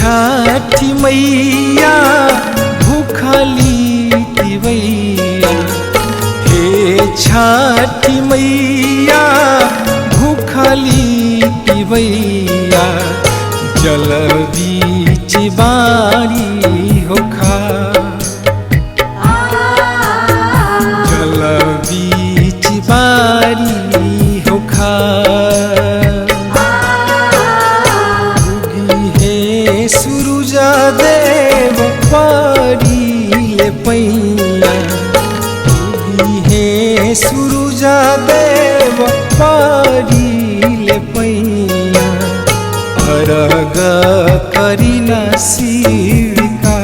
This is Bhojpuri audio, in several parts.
छठी मैया भूखली तिवैया, हे छठी मैया भूखली तिवैया, जल बीच बारी होखा, जल बीच बारी होखा। सूरज देव पारी पैया, हे सूरज देव पारी पैया, अरग करी न शिविका।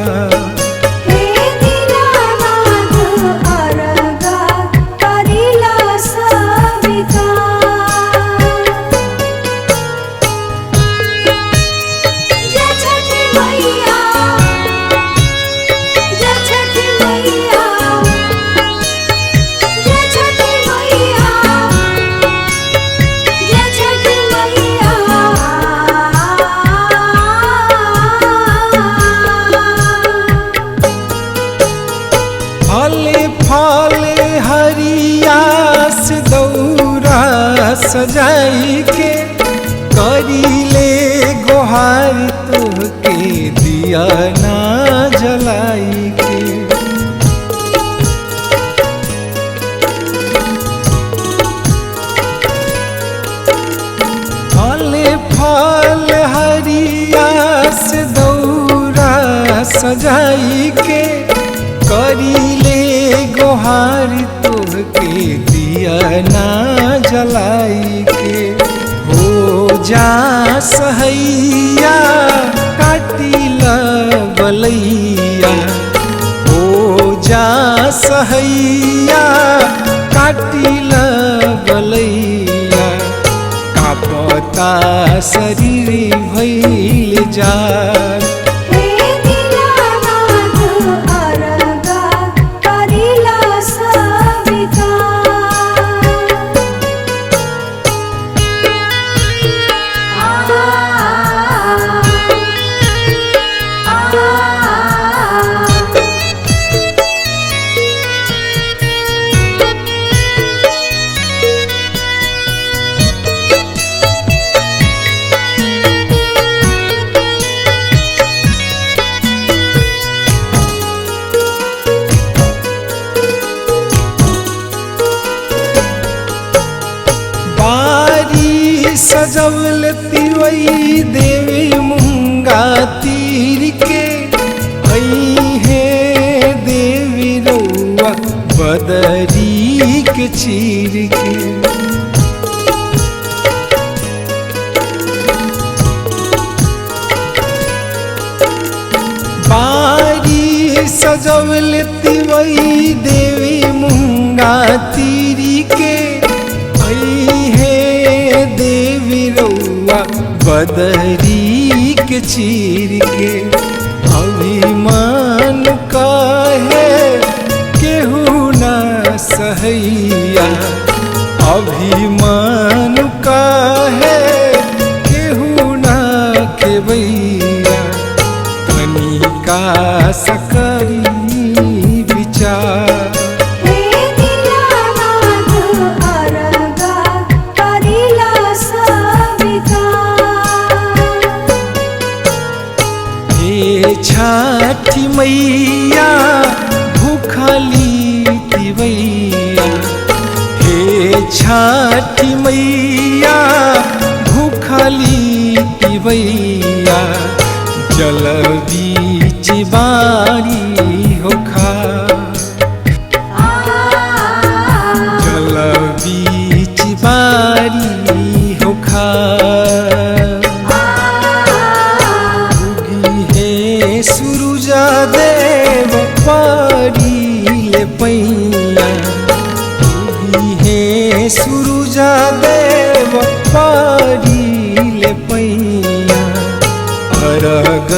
फले फले हरिया से दौरा सजाई के, करीले गोहार तोहके दिया ना जलाई के। फले फल हरिया से दौरा सजाई के, करीले गोहार तोहके दिया ना जलाई के। हो जा सहैया काटिला बलैया, हो जा सहैया काटिला बलैया, कापता शरीर भइल जान। सजवल तिवई देवी मुंगा तीर के, आई है देवी रउआ बदरी के चीर के। बारी सजवल तिवई देवी मुंगा तीर के, आई है देवी रउआ बदरी के चीर के। अभिमान काहे केहू ना सहैया, अभिमान काहे केहू ना खेवैया, तनिका सकरी विचार। छठी मैया भूखली तिवैया, हे छठी मैया भूखली तिवैया, जल बीच बारी होखा, जल बीच बारी होखा। सूरज देव पारी पैया, हे सूरज देव पारी पैया, अरग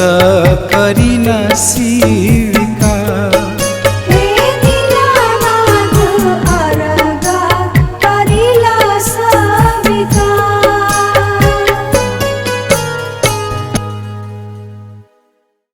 करी न शिव।